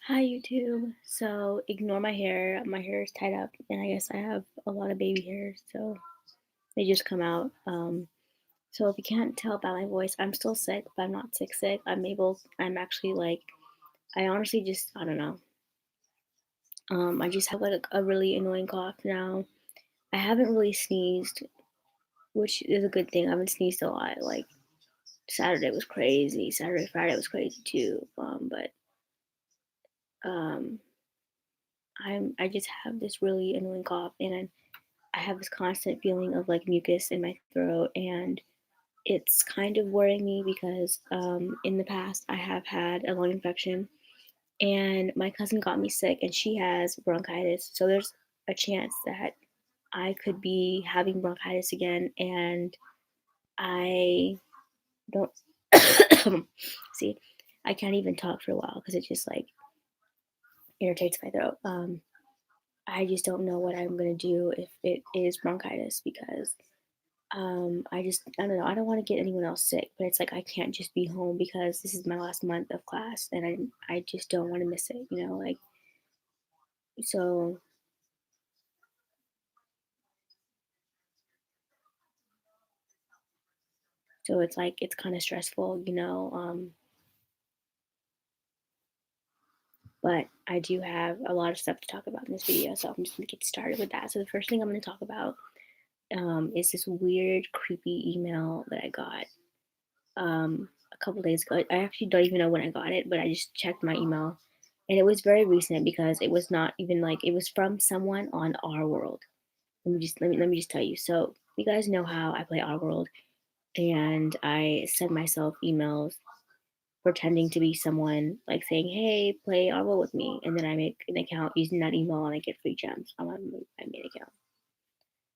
Hi YouTube. So ignore my hair. My hair is tied up, and I guess I have a lot of baby hairs, so they just come out. So if you can't tell by my voice, I'm still sick, but I'm not sick sick. I'm actually like, I honestly just, I don't know. I just have like a really annoying cough now. I haven't really sneezed, which is a good thing. I haven't sneezed a lot. Like Saturday was crazy. Saturday, Friday was crazy too. But um, I just have this really annoying cough, and I have this constant feeling of like mucus in my throat, and it's kind of worrying me because in the past I have had a lung infection, and my cousin got me sick, and she has bronchitis. So there's a chance that I could be having bronchitis again, and I don't see. I can't even talk for a while because it just like irritates my throat. I just don't know what I'm gonna do if it is bronchitis because I don't know. I don't want to get anyone else sick, but it's like I can't just be home because this is my last month of class, and I just don't want to miss it, like so so it's like it's kind of stressful. But I do have a lot of stuff to talk about in this video, so I'm just gonna get started with that. So the first thing I'm gonna talk about is this weird, creepy email that I got a couple days ago. I actually don't even know when I got it, but I just checked my email, and it was very recent because it was not even like it was from someone on Our World. Let me just tell you. So you guys know how I play Our World, and I send myself emails pretending to be someone, like saying, "Hey, play Our World with me," and then I make an account using that email, and I get free gems on my main account.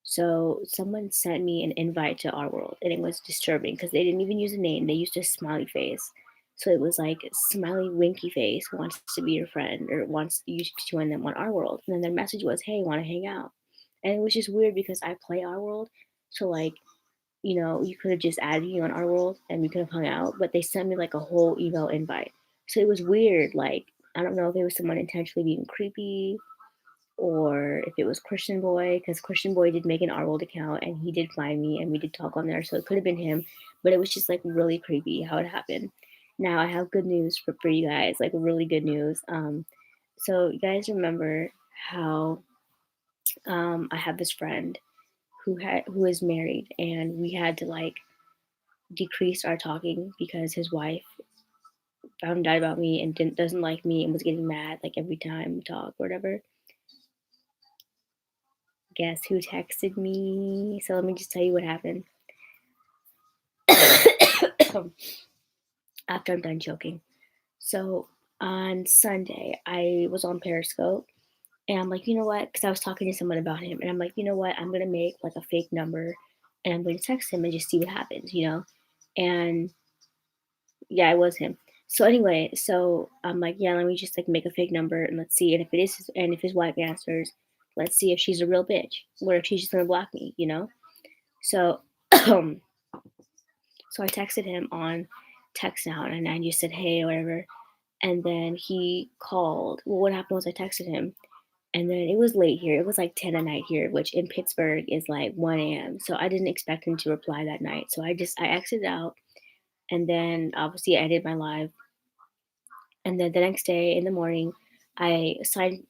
So someone sent me an invite to Our World, and it was disturbing because they didn't even use a name. They used a smiley face. So it was like smiley winky face wants to be your friend or wants you to join them on Our World. And then their message was, "Hey, want to hang out?" And it was just weird because I play Our World. So like, you could have just added me on Our World and we could have hung out, but they sent me like a whole email invite. So it was weird. Like, I don't know if it was someone intentionally being creepy or if it was Christian Boy, because Christian Boy did make an Our World account and he did find me and we did talk on there, so it could have been him, but it was just like really creepy how it happened. Now I have good news for you guys, like really good news. So you guys remember how I have this friend who is married, and we had to like decrease our talking because his wife found out about me and doesn't like me and was getting mad like every time we talk or whatever. Guess who texted me? So let me just tell you what happened. After I'm done joking. So on Sunday, I was on Periscope, and I'm like, you know what? Because I was talking to someone about him, and I'm like, you know what? I'm gonna make like a fake number, and I'm gonna text him and just see what happens. And yeah, it was him. So anyway, so I'm like, yeah, let me just like make a fake number and let's see. And if it is, and if his wife answers, let's see if she's a real bitch or if she's just gonna block me. So So I texted him on text now and I just said, hey, or whatever. And then he called. Well, what happened was I texted him and then it was late here. It was like 10 at night here, which in Pittsburgh is like 1 a.m. So I didn't expect him to reply that night. So I exited out and then obviously I did my live. And then the next day in the morning, I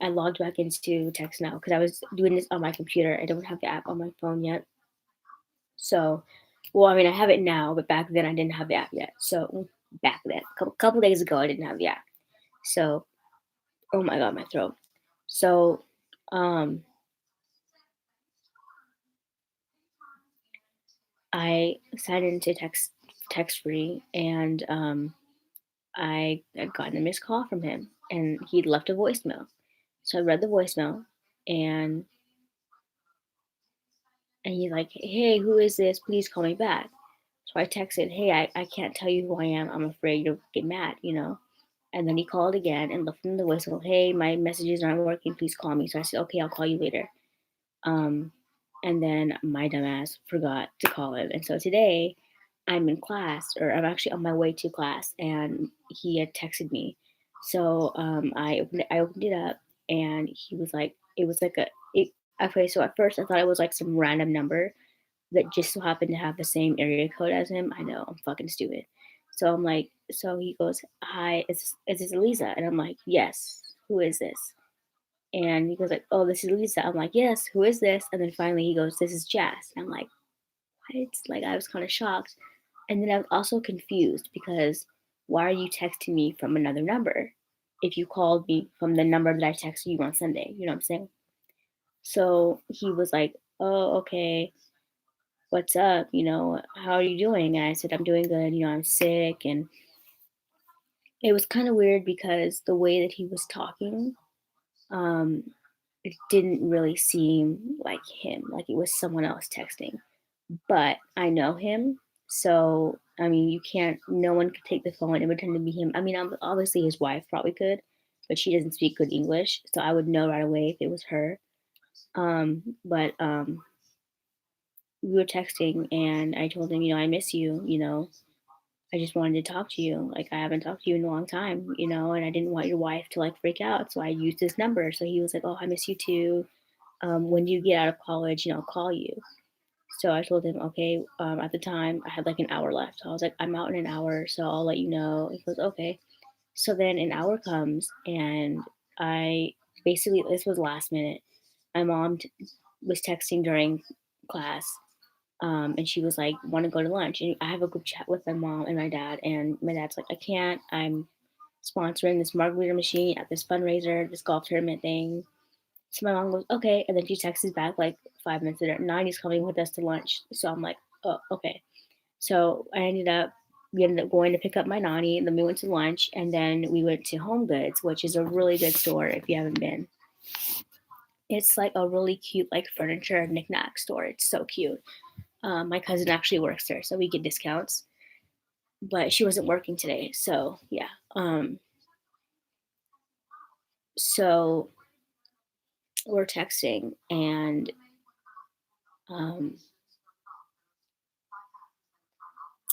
logged back into text now because I was doing this on my computer. I don't have the app on my phone yet. So, well, I mean, I have it now, but back then I didn't have the app yet. So back then, couple days ago, I didn't have the app. So, oh my god, my throat. So, um, I signed into text free, and I had gotten a missed call from him, and he'd left a voicemail. So I read the voicemail, and he's like, "Hey, who is this? Please call me back." So I texted, "Hey, I can't tell you who I am. I'm afraid you'll get mad. And then he called again and left in the voicemail, "Hey, my messages aren't working. Please call me." So I said, "Okay, I'll call you later." Um, and then my dumbass forgot to call him. And so today I'm in class, or I'm actually on my way to class, and he had texted me. So I opened it up, and he was like, it was like a it, okay. So at first I thought it was like some random number that just so happened to have the same area code as him. I know I'm fucking stupid. So I'm like, so he goes, "Hi, is this Elisa?" And I'm like, "Yes. Who is this?" And he goes like, "Oh, this is Lisa." I'm like, "Yes. Who is this?" And then finally he goes, "This is Jazz." And I'm like, "What?" Like I was kind of shocked, and then I was also confused because why are you texting me from another number if you called me from the number that I texted you on Sunday? You know what I'm saying? So he was like, "Oh, okay. What's up? How are you doing?" And I said, "I'm doing good. I'm sick." And it was kind of weird because the way that he was talking, um, it didn't really seem like him, like it was someone else texting. But I know him, so I mean, you can't. No one could take the phone and pretend to be him. I mean, obviously his wife probably could, but she doesn't speak good English, so I would know right away if it was her. But we were texting, and I told him, I miss you. I just wanted to talk to you. Like, I haven't talked to you in a long time, and I didn't want your wife to like freak out. So I used his number. So he was like, "Oh, I miss you too. When you get out of college, I'll call you." So I told him, "Okay." At the time, I had like an hour left. So I was like, "I'm out in an hour, so I'll let you know." He goes, "Okay." So then an hour comes, and I basically, this was last minute. My mom was texting during class, and she was like, "Want to go to lunch?" And I have a group chat with my mom and my dad, and my dad's like, "I can't. I'm sponsoring this margarita machine at this fundraiser, this golf tournament thing." So my mom goes, "Okay," and then she texts back like 5 minutes later, "Nani's coming with us to lunch." So I'm like, "Oh, okay." So we ended up going to pick up my Nani, and then we went to lunch, and then we went to Home Goods, which is a really good store if you haven't been. It's like a really cute like furniture and knickknack store. It's so cute. My cousin actually works there, so we get discounts. But she wasn't working today, so yeah. So we're texting, and um,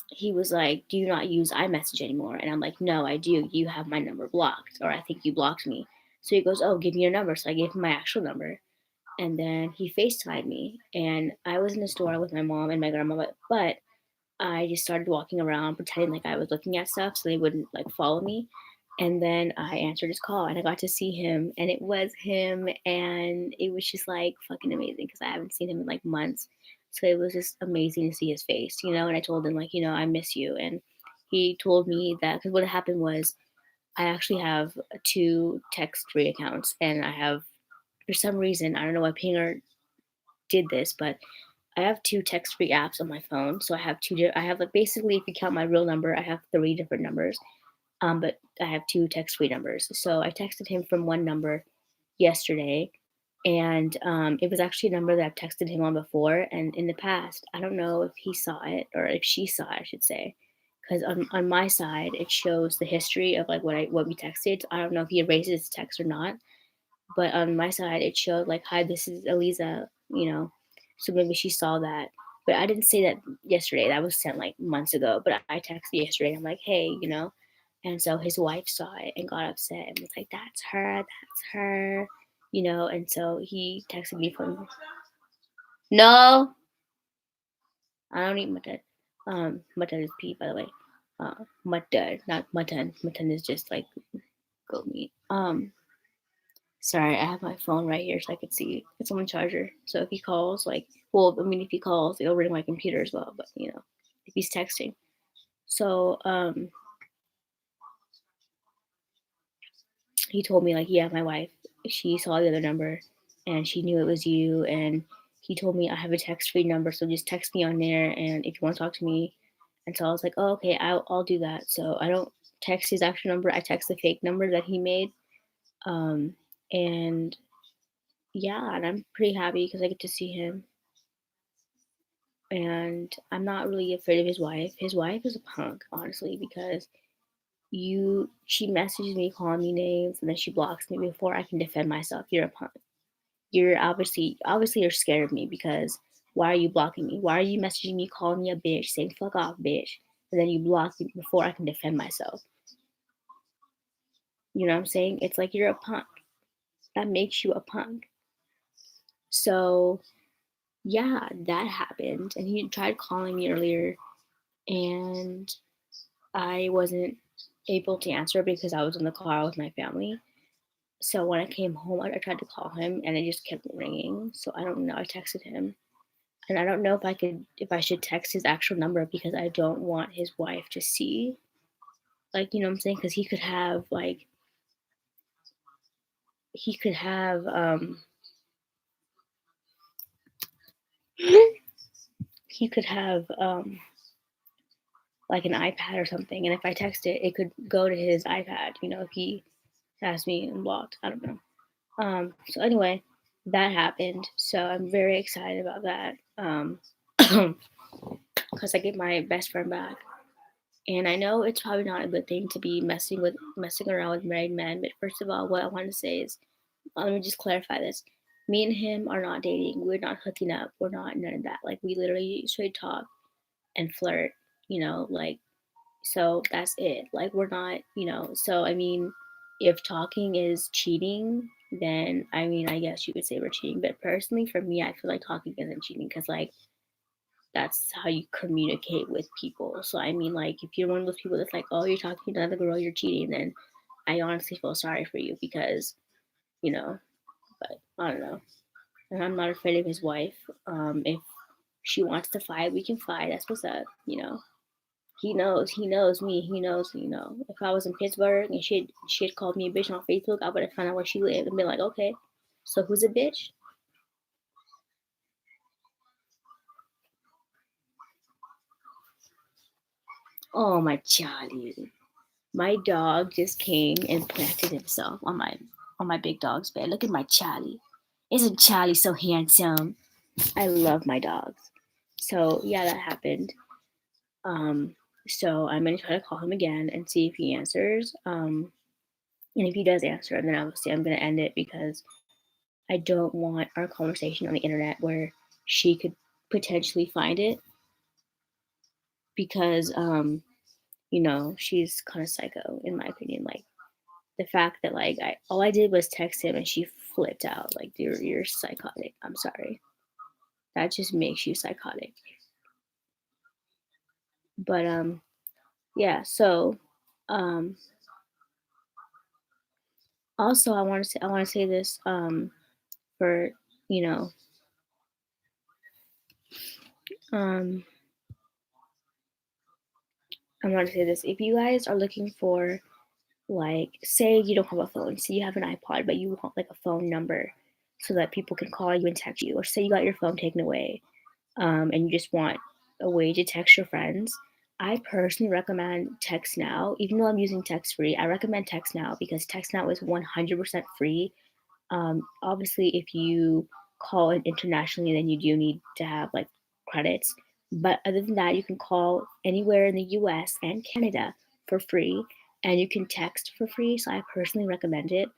he was like, "Do you not use iMessage anymore?" And I'm like, "No, I do. You have my number blocked, or I think you blocked me." So he goes, "Oh, give me your number." So I gave him my actual number, and then he FaceTimed me, and I was in the store with my mom and my grandma, but I just started walking around pretending like I was looking at stuff so they wouldn't like follow me. And then I answered his call, and I got to see him, and it was him, and it was just like fucking amazing because I haven't seen him in like months. So it was just amazing to see his face. And I told him like, I miss you. And he told me that because what happened was I actually have two text free accounts, and I have, for some reason, I don't know why Pinger did this, but I have two text-free apps on my phone. So I have I have like basically, if you count my real number, I have three different numbers. But I have two text-free numbers. So I texted him from one number yesterday, and it was actually a number that I've texted him on before. And in the past, I don't know if he saw it or if she saw it, I should say, because on my side it shows the history of like what we texted. So I don't know if he erases his text or not, but on my side, it showed like, "Hi, this is Eliza." So maybe she saw that. But I didn't say that yesterday. That was sent like months ago. But I texted yesterday. I'm like, "Hey." And so his wife saw it and got upset and was like, "That's her. That's her." And so he texted me from, no, I don't eat mutton. Mutton is pea, by the way. Mutton, not mutton. Mutton is just like goat meat. Sorry, I have my phone right here so I could see. It's on the charger. So if he calls, like, well, I mean, if he calls, it'll ring my computer as well. But if he's texting, so he told me like, yeah, my wife, she saw the other number, and she knew it was you, and he told me I have a text-free number, so just text me on there, and if you want to talk to me. And so I was like, "Oh, okay, I'll do that." So I don't text his actual number. I text the fake number that he made. Um, and yeah, and I'm pretty happy because I get to see him. And I'm not really afraid of his wife. His wife is a punk, honestly, because she messages me calling me names, and then she blocks me before I can defend myself. You're a punk. You're obviously you're scared of me because why are you blocking me? Why are you messaging me calling me a bitch, saying fuck off, bitch? And then you block me before I can defend myself. You know what I'm saying? It's like you're a punk. That makes you a punk. So yeah, that happened. And he tried calling me earlier, and I wasn't able to answer because I was in the car with my family. So when I came home, I tried to call him and it just kept ringing. So I don't know. I texted him, and I don't know if I should text his actual number because I don't want his wife to see. Like, you know what I'm saying? Because he could have, he could have, like an iPad or something. And if I text it, it could go to his iPad, if he has me unblocked. I don't know. So anyway, that happened. So I'm very excited about that. Because I get my best friend back. And I know it's probably not a good thing to be messing around with married men, but first of all, what I want to say is, let me just clarify this. Me and him are not dating. We're not hooking up. We're not none of that. Like, we literally straight talk and flirt, like, so that's it. Like, we're not, so I mean, if talking is cheating, then I mean, I guess you could say we're cheating. But personally, for me, I feel like talking isn't cheating because, like, that's how you communicate with people. So I mean, like, if you're one of those people that's like, oh, you're talking to another girl, you're cheating, then I honestly feel sorry for you because, you know, but I don't know. And I'm not afraid of his wife. If she wants to fight, we can fight. That's what's up. He knows me, he knows, if I was in Pittsburgh and she had called me a bitch on Facebook, I would have found out where she lived and been like, okay, so who's a bitch? Oh, my Charlie. My dog just came and planted himself on my big dog's bed. Look at my Charlie. Isn't Charlie so handsome? I love my dogs. So yeah, that happened. Um, so I'm gonna try to call him again and see if he answers. And if he does answer, then obviously I'm gonna end it because I don't want our conversation on the internet where she could potentially find it because she's kind of psycho in my opinion. Like, the fact that, like, I all I did was text him and she flipped out. Like, you're psychotic. I'm sorry. That just makes you psychotic. But yeah, so um also I want to say this for you know um I want to say this. If you guys are looking for, like, say you don't have a phone, say you have an iPod, but you want, like, a phone number so that people can call you and text you, or say you got your phone taken away, and you just want a way to text your friends, I personally recommend Text Now. Even though I'm using Text Free, I recommend Text Now because Text Now is 100% free. Obviously, if you call it internationally, then you do need to have, like, credits. But other than that, you can call anywhere in the US and Canada for free, and you can text for free. So I personally recommend it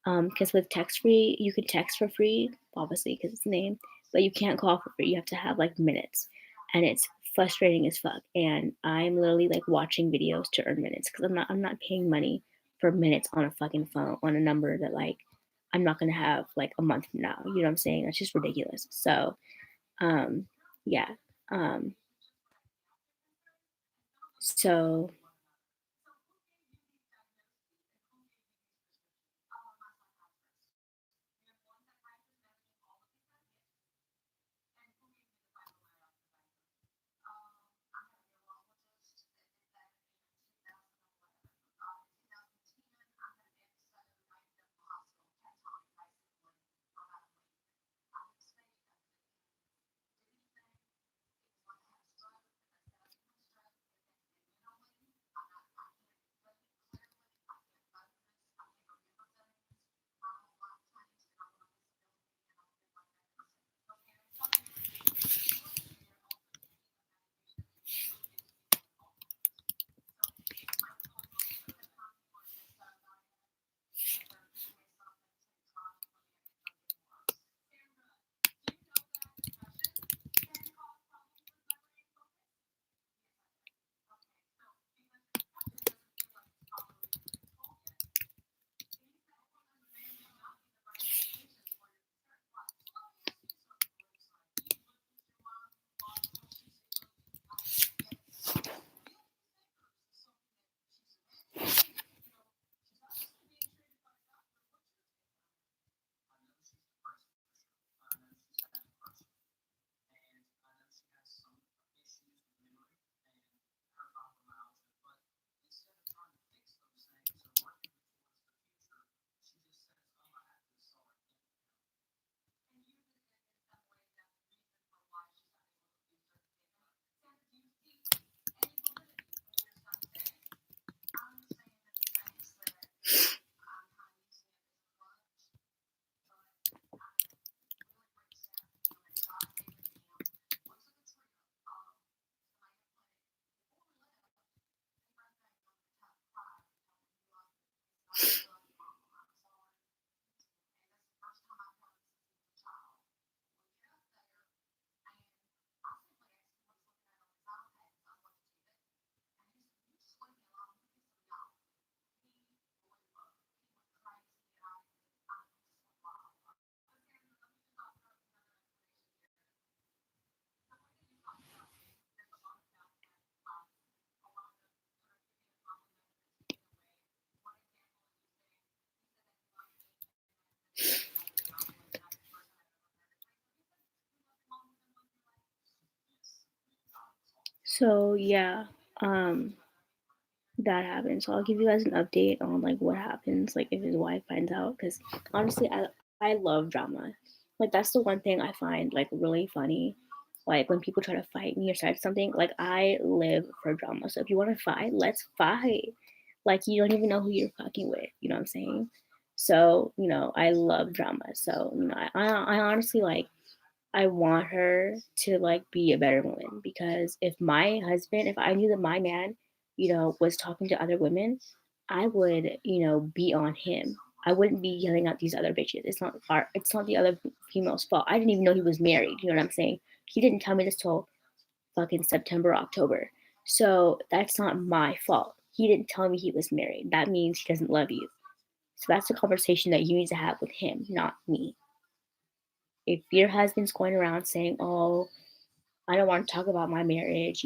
because with text free, you can text for free, obviously, because it's the name, but you can't call for free. You have to have, like, minutes, and it's frustrating as fuck. And I'm literally, like, watching videos to earn minutes because I'm not paying money for minutes on a fucking phone on a number that, like, I'm not gonna have, like, a month from now. You know what I'm saying? That's just ridiculous. So um, yeah. Um, so So yeah, um, that happened. So I'll give you guys an update on like what happens, like if his wife finds out. Because honestly, I love drama. Like that's the one thing I find like really funny. Like when people try to fight me or say something, like I live for drama. So if you want to fight, let's fight. Like you don't even know who you're fucking with. You know what I'm saying? So I love drama. So I honestly like I want her to like be a better woman because if I knew that my man, was talking to other women, I would, be on him. I wouldn't be yelling at these other bitches. It's not the other female's fault. I didn't even know he was married. You know what I'm saying? He didn't tell me this till fucking September, October. So that's not my fault. He didn't tell me he was married. That means he doesn't love you. So that's the conversation that you need to have with him, not me. If your husband's going around saying, "Oh, I don't want to talk about my marriage,"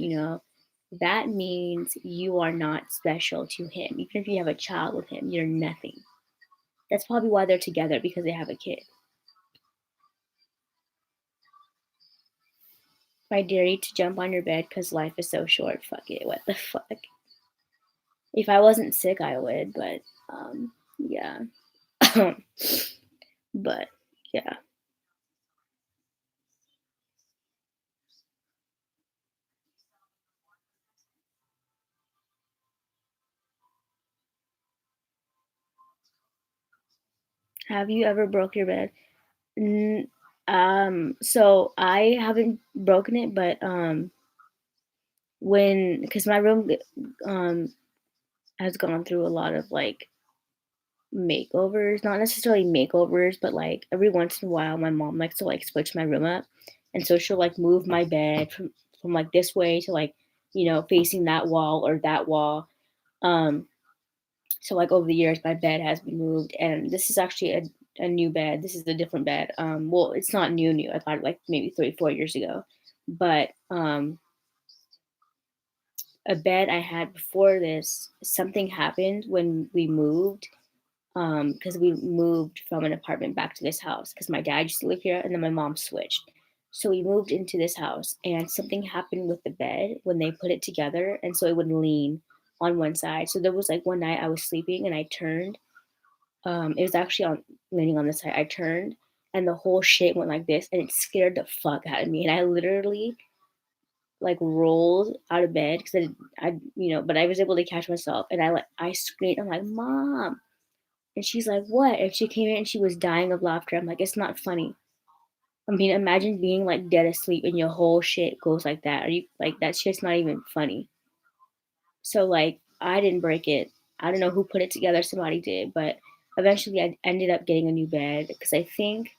that means you are not special to him. Even if you have a child with him, you're nothing. That's probably why they're together because they have a kid. I dare you to jump on your bed because life is so short. Fuck it. What the fuck? If I wasn't sick, I would, but yeah. But yeah. Have you ever broke your bed? N- so I haven't broken it, but because my room um has gone through a lot of like makeovers, not necessarily makeovers, but like every once in a while my mom likes to like switch my room up. And so she'll like move my bed from like this way to like, facing that wall or that wall. Um so like over the years my bed has been moved and this is actually a new bed. This is a different bed. Well, it's not new. I got it like maybe 3 4 years ago. But a bed I had before this, something happened when we moved because we moved from an apartment back to this house because my dad used to live here and then my mom switched. So we moved into this house and something happened with the bed when they put it together and so it would lean on one side. So there was like one night I was sleeping and I turned. It was actually on leaning on the side. I turned and the whole shit went like this and it scared the fuck out of me. And I literally like rolled out of bed because but I was able to catch myself and I screamed. I'm like, "Mom," and she's like, "What?" And she came in and she was dying of laughter. I'm like, "It's not funny." I mean, imagine being like dead asleep and your whole shit goes like that. Are you like that shit's not even funny. So like I didn't break it. I don't know who put it together, somebody did, but eventually I ended up getting a new bed because I think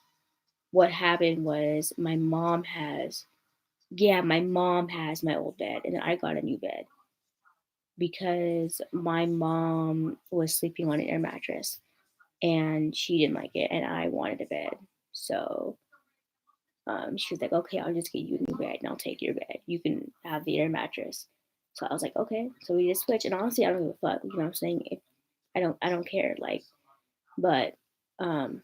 what happened was my mom has my old bed and then I got a new bed because my mom was sleeping on an air mattress and she didn't like it and I wanted a bed. So she was like, "Okay, I'll just get you a new bed and I'll take your bed. You can have the air mattress." So I was like, "Okay." So we just switched. And honestly, I don't give a fuck. You know what I'm saying? If I don't care. Like, but um,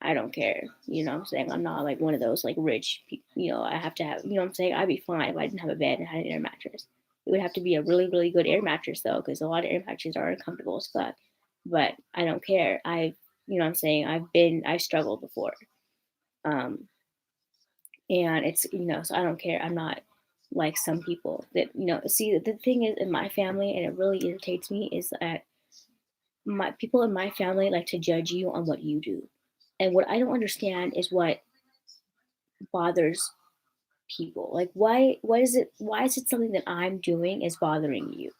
I don't care. You know what I'm saying? I'm not like one of those like rich people. I have to have. You know what I'm saying? I'd be fine if I didn't have a bed and had an air mattress. It would have to be a really, really good air mattress though, because a lot of air mattresses are uncomfortable as fuck. But I don't care. You know what I'm saying? I've struggled before. Um, and it's so I don't care. I'm not like some people that see the thing is in my family, and it really irritates me, is that my people in my family like to judge you on what you do, and what I don't understand is what bothers people. Like why is it something that I'm doing is bothering you?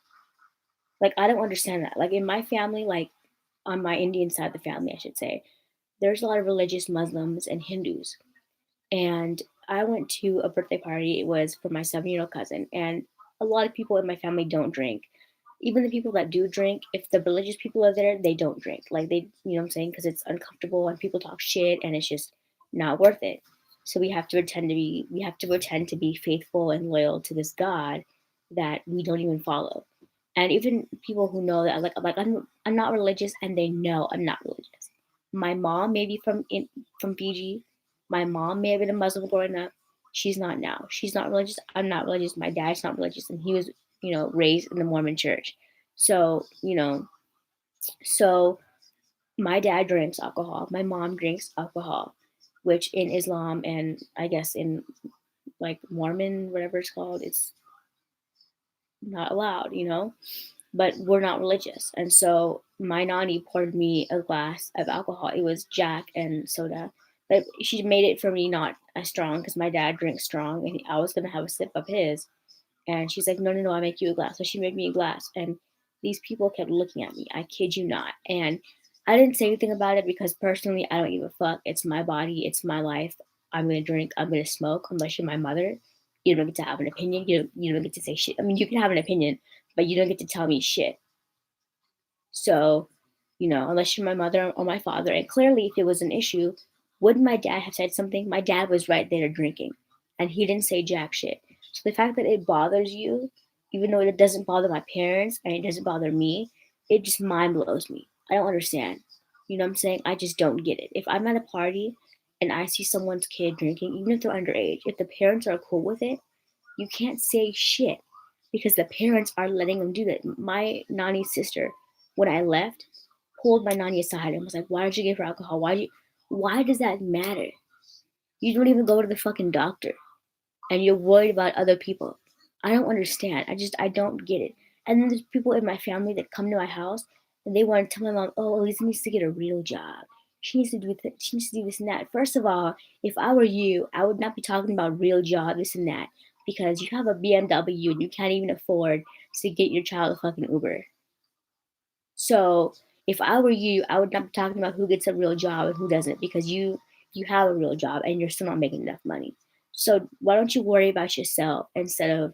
Like I don't understand that. Like in my family, like on my Indian side of the family I should say, there's a lot of religious Muslims and Hindus. And I went to a birthday party. It was for my 7-year-old cousin, and a lot of people in my family don't drink. Even the people that do drink, if the religious people are there, they don't drink. Like you know what I'm saying? Because it's uncomfortable and people talk shit, and it's just not worth it. So we have to pretend to be faithful and loyal to this God that we don't even follow. And even people who know that, like I'm not religious, and they know I'm not religious. My mom, maybe from Fiji, My mom may have been a Muslim growing up. She's not now. She's not religious. I'm not religious. My dad's not religious, and he was, raised in the Mormon church. So, so my dad drinks alcohol. My mom drinks alcohol, which in Islam and I guess in like Mormon, whatever it's called, it's not allowed. But we're not religious. And so my nanny poured me a glass of alcohol. It was Jack and soda. But she made it for me not as strong because my dad drinks strong and I was going to have a sip of his. And she's like, no, no, no, I'll make you a glass. So she made me a glass. And these people kept looking at me. I kid you not. And I didn't say anything about it because personally, I don't give a fuck. It's my body. It's my life. I'm going to drink. I'm going to smoke unless you're my mother. You don't get to have an opinion. You don't get to say shit. I mean, you can have an opinion, but you don't get to tell me shit. So, unless you're my mother or my father, and clearly if it was an issue, wouldn't my dad have said something? My dad was right there drinking and he didn't say jack shit. So the fact that it bothers you, even though it doesn't bother my parents and it doesn't bother me, it just mind blows me. I don't understand. You know what I'm saying? I just don't get it. If I'm at a party and I see someone's kid drinking, even if they're underage, if the parents are cool with it, you can't say shit because the parents are letting them do that. My nanny's sister, when I left, pulled my nanny aside and was like, "Why did you give her alcohol? Why does that matter? You don't even go to the fucking doctor, and you're worried about other people. I don't understand. I don't get it." And then there's people in my family that come to my house and they want to tell my mom, "Oh, Elisa needs to get a real job. She needs to do she needs to do this and that." First of all, if I were you, I would not be talking about real job, this and that, because you have a BMW and you can't even afford to get your child a fucking Uber. So if I were you, I would not be talking about who gets a real job and who doesn't because you have a real job and you're still not making enough money. So why don't you worry about yourself instead of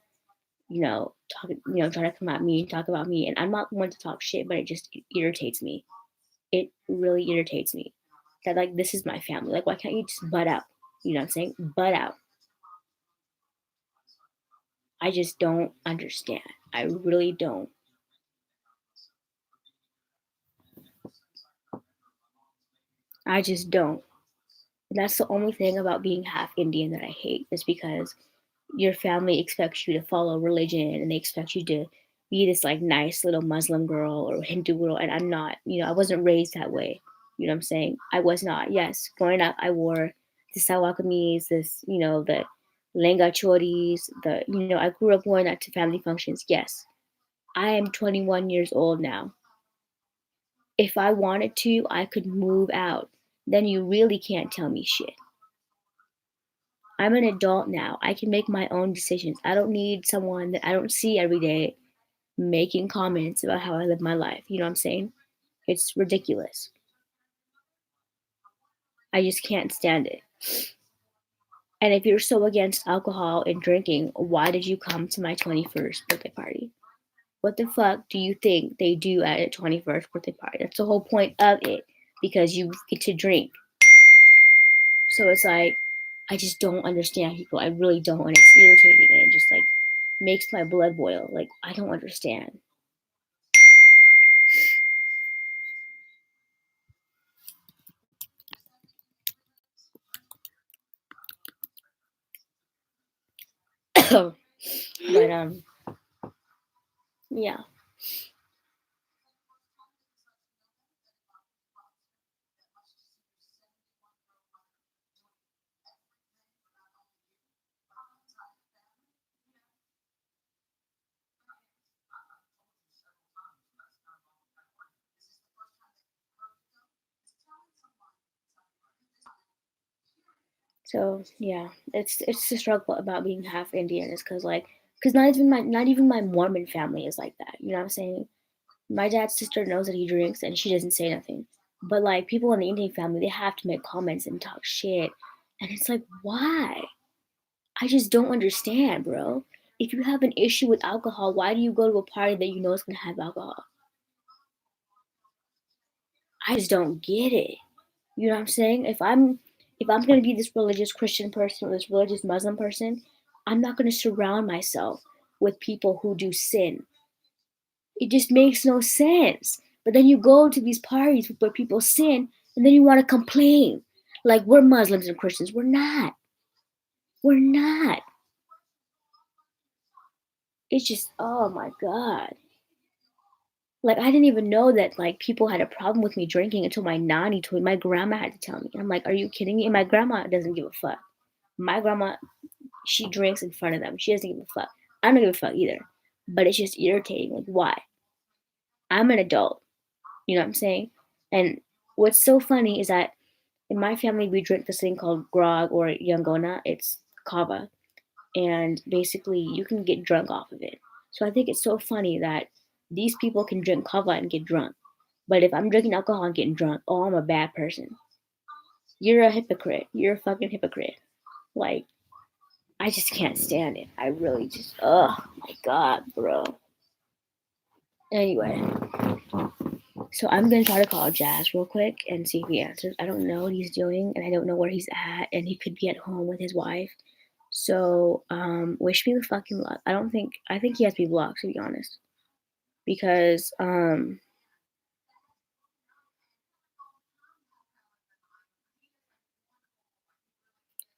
talking, trying to come at me and talk about me. And I'm not one to talk shit, but it just irritates me. It really irritates me that like this is my family. Like why can't you just butt out? You know what I'm saying? Butt out. I just don't understand. I really don't. I just don't. That's the only thing about being half Indian that I hate is because your family expects you to follow religion and they expect you to be this like nice little Muslim girl or Hindu girl. And I'm not, I wasn't raised that way. You know what I'm saying? I was not. Yes, growing up, I wore the salwar kameez, the lenga choris, I grew up wearing that to family functions. Yes, I am 21 years old now. If I wanted to, I could move out. Then you really can't tell me shit. I'm an adult now. I can make my own decisions. I don't need someone that I don't see every day making comments about how I live my life. You know what I'm saying? It's ridiculous. I just can't stand it. And if you're so against alcohol and drinking, why did you come to my 21st birthday party? What the fuck do you think they do at a 21st birthday party? That's the whole point of it because you get to drink. So it's like, I just don't understand people. I really don't. And it's irritating and it just like makes my blood boil. Like, I don't understand. But yeah. So yeah, it's the struggle about being half Indian is because not even my Mormon family is like that. You know what I'm saying? My dad's sister knows that he drinks and she doesn't say nothing. But like people in the Indian family, they have to make comments and talk shit. And it's like, why? I just don't understand, bro. If you have an issue with alcohol, why do you go to a party that you know is gonna have alcohol? I just don't get it. You know what I'm saying? If I'm gonna be this religious Christian person or this religious Muslim person, I'm not gonna surround myself with people who do sin. It just makes no sense. But then you go to these parties where people sin and then you want to complain. Like, we're Muslims and Christians. We're not. We're not. It's just, oh my God. Like, I didn't even know that, like, people had a problem with me drinking until my nanny told me. My grandma had to tell me. And I'm like, are you kidding me? And my grandma doesn't give a fuck. My grandma, she drinks in front of them. She doesn't give a fuck. I don't give a fuck either. But it's just irritating. Like, why? I'm an adult. You know what I'm saying? And what's so funny is that in my family, we drink this thing called grog or yangona. It's kava. And basically, you can get drunk off of it. So I think it's so funny that these people can drink kava and get drunk. But if I'm drinking alcohol and getting drunk, oh, I'm a bad person. You're a hypocrite. You're a fucking hypocrite. Like, I just can't stand it. I really just, oh my God, bro. Anyway, so I'm gonna try to call Jazz real quick and see if he answers. I don't know what he's doing, and I don't know where he's at, and he could be at home with his wife. So, wish me the fucking luck. I think he has me blocked, to be honest, because or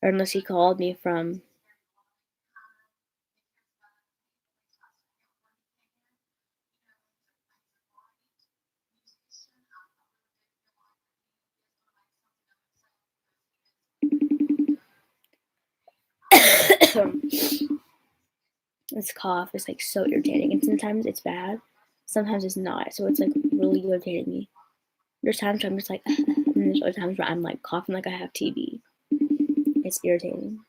unless he called me from. This cough is like so irritating, and sometimes it's bad, sometimes it's not. So it's like really irritating me. There's times where I'm just like, and there's other times where I'm like coughing like I have TB. It's irritating.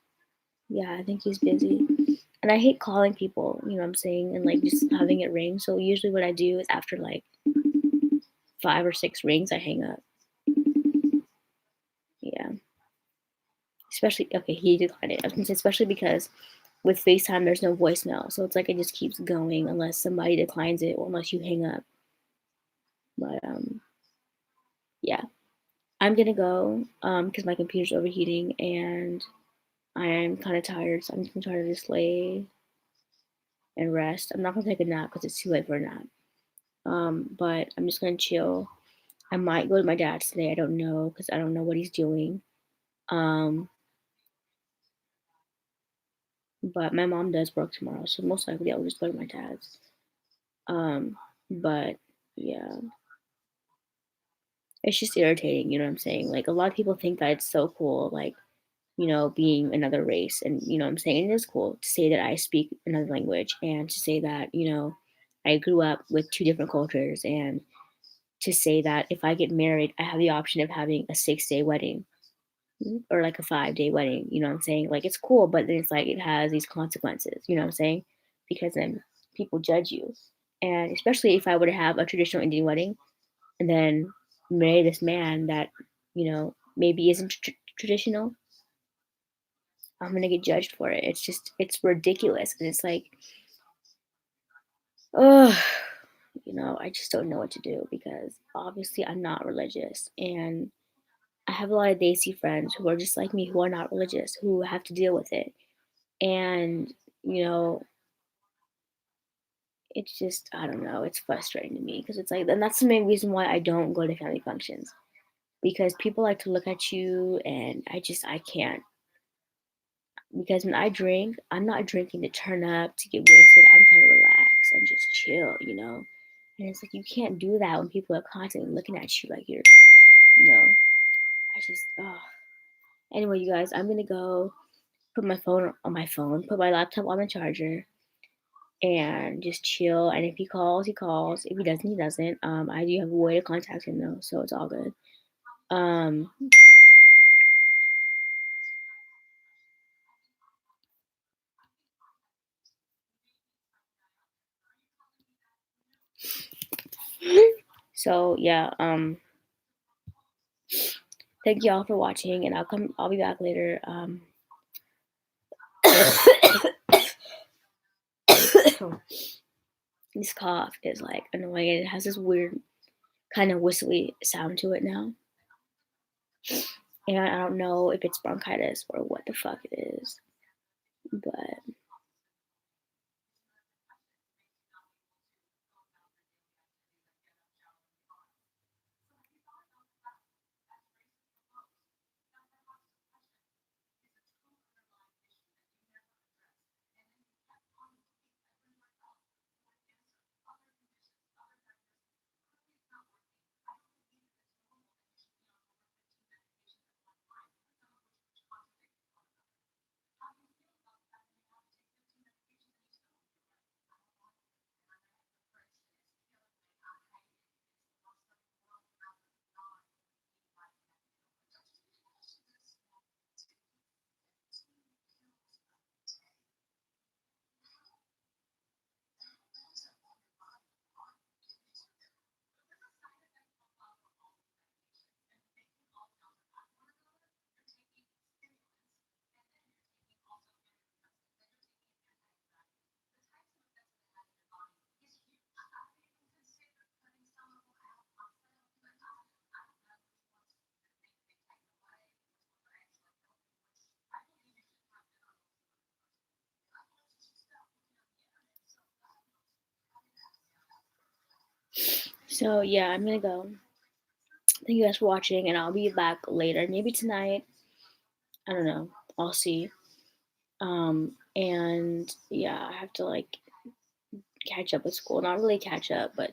Yeah, I think he's busy. And I hate calling people, you know what I'm saying, and like just having it ring. So usually what I do is after like 5 or 6 rings, I hang up. Yeah. Especially, okay, he declined it. I was gonna say, especially because with FaceTime, there's no voicemail. So it's like it just keeps going unless somebody declines it or unless you hang up. But yeah. I'm gonna go because my computer's overheating and I'm kind of tired. So I'm just gonna try to just lay and rest. I'm not gonna take a nap because it's too late for a nap. But I'm just gonna chill. I might go to my dad's today. I don't know because I don't know what he's doing. Um, but my mom does work tomorrow, so most likely I'll just go to my dad's. But yeah, it's just irritating. You know what I'm saying? Like a lot of people think that it's so cool, like being another race, and what I'm saying it is cool to say that I speak another language and to say that I grew up with two different cultures and to say that if I get married, I have the option of having a 6-day wedding or like a 5-day wedding. You know what I'm saying? Like it's cool, but then it's like it has these consequences. You know what I'm saying? Because then people judge you, and especially if I were to have a traditional Indian wedding and then marry this man that maybe isn't traditional, I'm gonna get judged for it. It's ridiculous, and it's like, oh, I just don't know what to do because obviously I'm not religious, and I have a lot of Desi friends who are just like me, who are not religious, who have to deal with it. And, you know, it's just, I don't know, it's frustrating to me because it's like, and that's the main reason why I don't go to family functions because people like to look at you and I can't. Because when I drink, I'm not drinking to turn up, to get wasted. I'm trying to relax and just chill. And it's like, you can't do that when people are constantly looking at you like you know, I just, oh. Anyway, you guys, I'm gonna go put my phone on my phone, put my laptop on the charger, and just chill. And if he calls, he calls. If he doesn't, he doesn't. I do have a way to contact him though, so it's all good. Um, so yeah. Thank y'all for watching, and I'll be back later. This cough is like annoying. It has this weird kind of whistly sound to it now. And I don't know if it's bronchitis or what the fuck it is. But So yeah, I'm gonna go. Thank you guys for watching, and I'll be back later, maybe tonight. I don't know. I'll see. And yeah, I have to like catch up with school. Not really catch up, but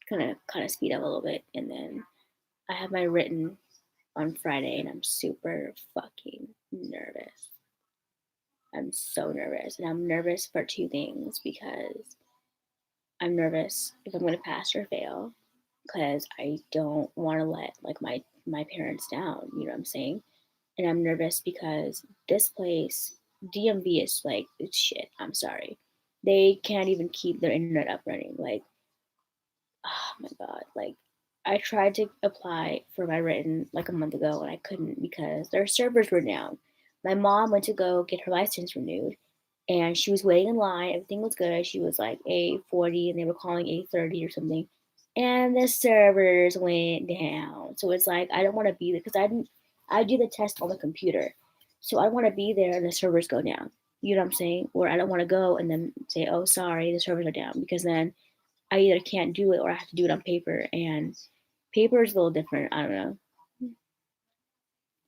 kind of speed up a little bit. And then I have my written on Friday, and I'm super fucking nervous. I'm so nervous, and I'm nervous for two things because I'm nervous if I'm going to pass or fail because I don't want to let like my parents down. You know what I'm saying? And I'm nervous because this place, DMV, is like it's shit. I'm sorry, they can't even keep their internet up running. Like, oh my god, like I tried to apply for my written like a month ago and I couldn't because their servers were down. My mom went to go get her license renewed and she was waiting in line. Everything was good. She was like 8:40 and they were calling 8:30 or something. And the servers went down. So it's like I don't want to be there because I do the test on the computer. So I want to be there and the servers go down. You know what I'm saying? Or I don't want to go and then say, "Oh, sorry, the servers are down," because then I either can't do it or I have to do it on paper, and paper is a little different. I don't know.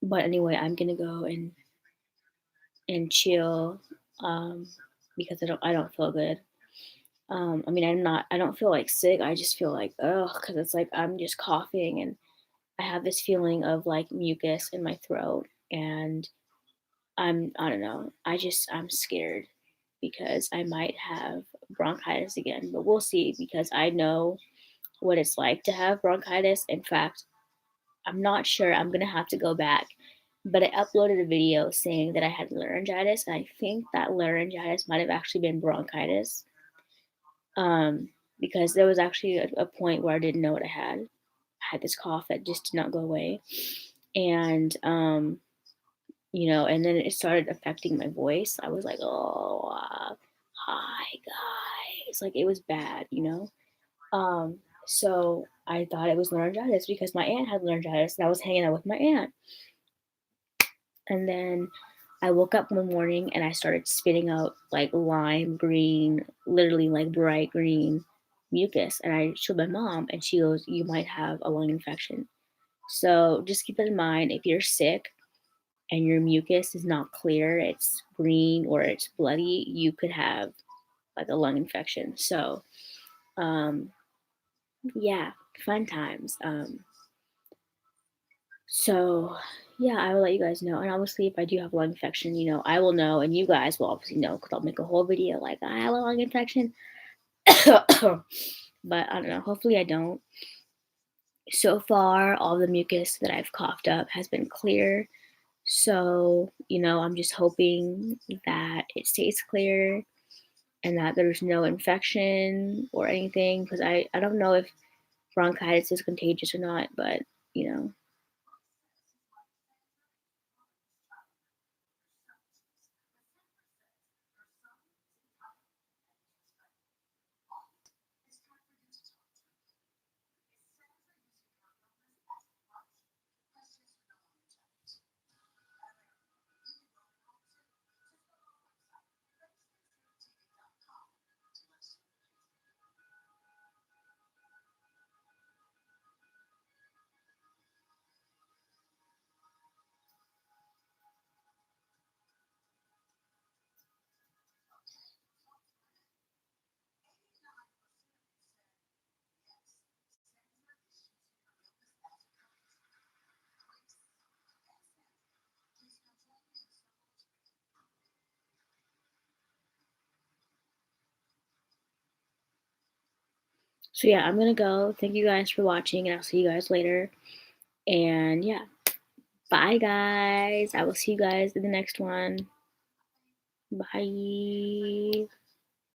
But anyway, I'm gonna go and chill because I don't feel good. I mean, I don't feel like sick. I just feel like ugh, because it's like I'm just coughing and I have this feeling of like mucus in my throat, and I don't know. I'm scared because I might have bronchitis again, but we'll see because I know what it's like to have bronchitis. In fact, I'm not sure. I'm gonna have to go back. But I uploaded a video saying that I had laryngitis, and I think that laryngitis might have actually been bronchitis. Because there was actually a point where I didn't know what I had. I had this cough that just did not go away, and and then it started affecting my voice. I was like, "Oh, hi guys," like it was bad. So I thought it was laryngitis because my aunt had laryngitis, and I was hanging out with my aunt. And then I woke up one morning and I started spitting out like lime green, literally like bright green mucus. And I showed my mom, and she goes, "You might have a lung infection." So just keep that in mind. If you're sick and your mucus is not clear, it's green or it's bloody, you could have like a lung infection. So, um, yeah, fun times. So yeah, I will let you guys know. And obviously, if I do have a lung infection, I will know, and you guys will obviously know because I'll make a whole video like I have a lung infection. But I don't know. Hopefully, I don't. So far, all the mucus that I've coughed up has been clear. So, I'm just hoping that it stays clear and that there's no infection or anything because I don't know if bronchitis is contagious or not, but you know. So yeah, I'm gonna go. Thank you guys for watching, and I'll see you guys later. And yeah, bye guys. I will see you guys in the next one. Bye.